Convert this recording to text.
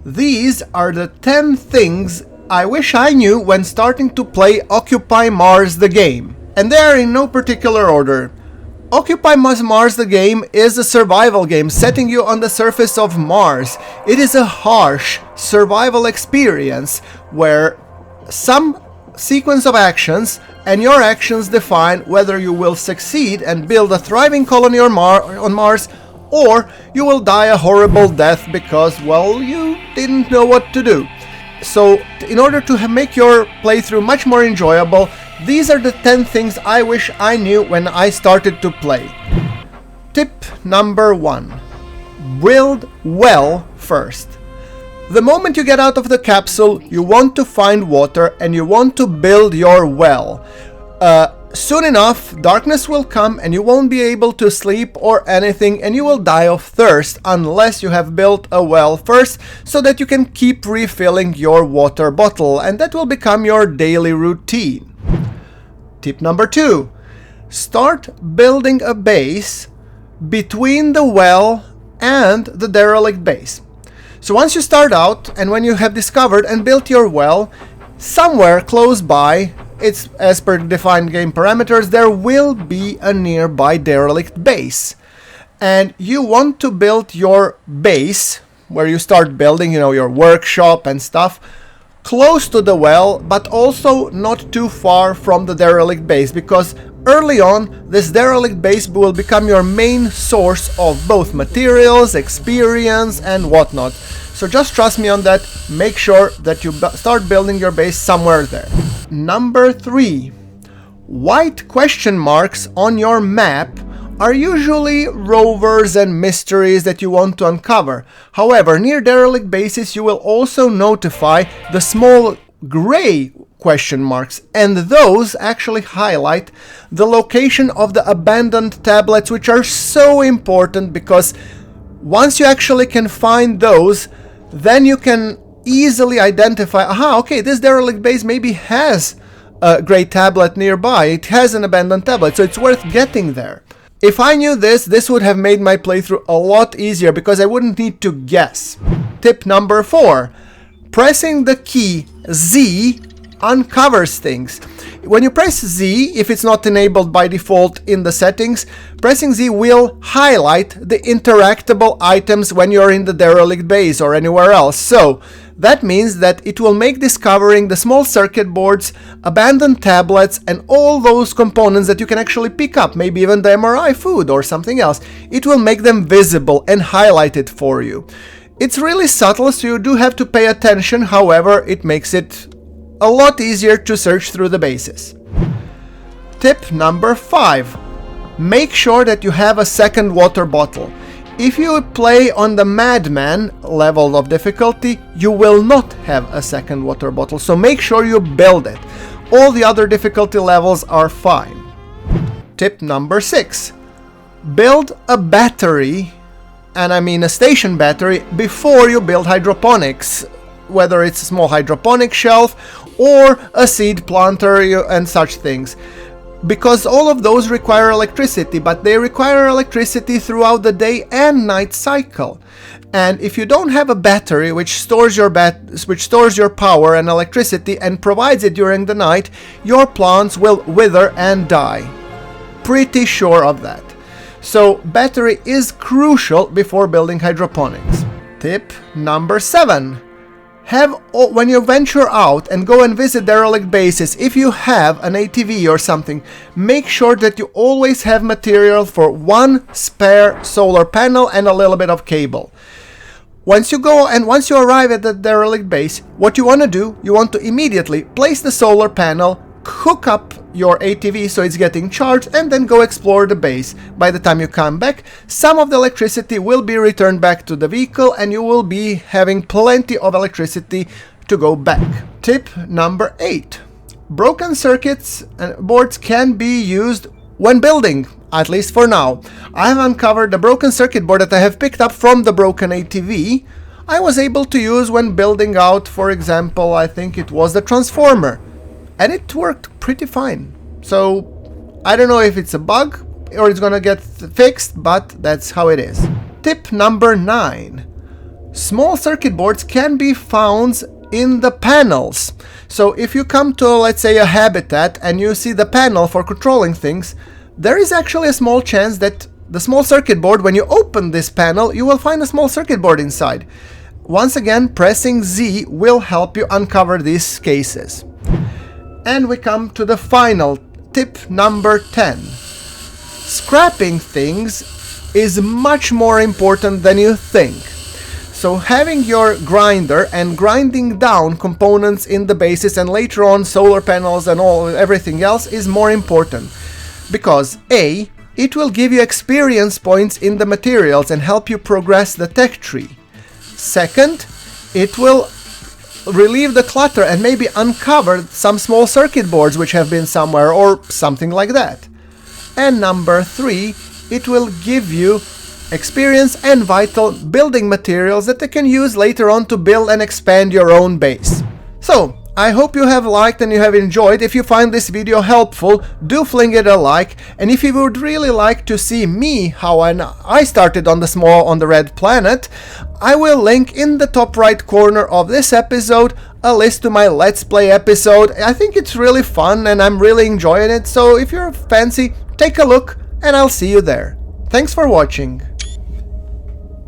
These are the 10 things I wish I knew when starting to play Occupy Mars the game. And they are in no particular order. Occupy Mars the game is a survival game setting you on the surface of Mars. It is a harsh survival experience where some sequence of actions and your actions define whether you will succeed and build a thriving colony on Mars, or you will die a horrible death because, well, you didn't know what to do. So, in order to make your playthrough much more enjoyable, these are the 10 things I wish I knew when I started to play. Tip number 1. Build well first. The moment you get out of the capsule, you want to find water and you want to build your well. Soon enough, darkness will come and you won't be able to sleep or anything, and you will die of thirst unless you have built a well first, so that you can keep refilling your water bottle, and that will become your daily routine. Tip number 2. Start building a base between the well and the derelict base. So once you start out, and when you have discovered and built your well, somewhere close by, it's as per defined game parameters, there will be a nearby derelict base. And you want to build your base, where you start building, your workshop and stuff, close to the well, but also not too far from the derelict base, because early on, this derelict base will become your main source of both materials, experience, and whatnot. So just trust me on that. Make sure that you start building your base somewhere there. Number 3. White question marks on your map are usually rovers and mysteries that you want to uncover. However, near derelict bases you will also notify the small gray question marks, and those actually highlight the location of the abandoned tablets, which are so important, because once you actually can find those, then you can easily identify, okay, this derelict base maybe has a gray tablet nearby, it has an abandoned tablet, so it's worth getting there. If I knew this would have made my playthrough a lot easier, because I wouldn't need to guess. Tip number 4. Pressing the key Z uncovers things. When you press Z, if it's not enabled by default in the settings, pressing Z will highlight the interactable items when you're in the derelict base or anywhere else. So that means that it will make discovering the small circuit boards, abandoned tablets, and all those components that you can actually pick up, maybe even the MRI food or something else, it will make them visible and highlight it for you. It's really subtle, so you do have to pay attention. However, it makes it a lot easier to search through the bases. Tip number 5. Make sure that you have a second water bottle. If you play on the Madman level of difficulty, you will not have a second water bottle, so make sure you build it. All the other difficulty levels are fine. Tip number 6. Build a battery, and I mean a station battery, before you build hydroponics, whether it's a small hydroponic shelf or a seed planter and such things. Because all of those require electricity, but they require electricity throughout the day and night cycle. And if you don't have a battery which stores your power and electricity and provides it during the night, your plants will wither and die. Pretty sure of that. So battery is crucial before building hydroponics. Tip number 7. When you venture out and go and visit derelict bases, if you have an ATV or something, make sure that you always have material for one spare solar panel and a little bit of cable. Once you arrive at the derelict base, what you want to do, you want to immediately place the solar panel, hook up your ATV so it's getting charged, and then go explore the base. By the time you come back, some of the electricity will be returned back to the vehicle and you will be having plenty of electricity to go back. Tip number 8. Broken circuits and boards can be used when building, at least for now. I have uncovered the broken circuit board that I have picked up from the broken ATV. I was able to use when building out, for example, I think it was the transformer. And it worked pretty fine. So I don't know if it's a bug or it's gonna get fixed, but that's how it is. Tip number 9. Small circuit boards can be found in the panels. So if you come to, let's say, a habitat and you see the panel for controlling things, there is actually a small chance that the small circuit board, when you open this panel, you will find a small circuit board inside. Once again, pressing Z will help you uncover these cases. And we come to the final tip, number 10. Scrapping things is much more important than you think. So having your grinder and grinding down components in the bases and later on solar panels and everything else is more important. Because A, it will give you experience points in the materials and help you progress the tech tree. Second, it will relieve the clutter and maybe uncover some small circuit boards which have been somewhere or something like that. And number 3, it will give you experience and vital building materials that you can use later on to build and expand your own base. So, I hope you have liked and you have enjoyed. If you find this video helpful, do fling it a like. And if you would really like to see me, how I started on the red planet, I will link in the top right corner of this episode a list to my Let's Play episode. I think it's really fun and I'm really enjoying it. So if you're fancy, take a look and I'll see you there. Thanks for watching.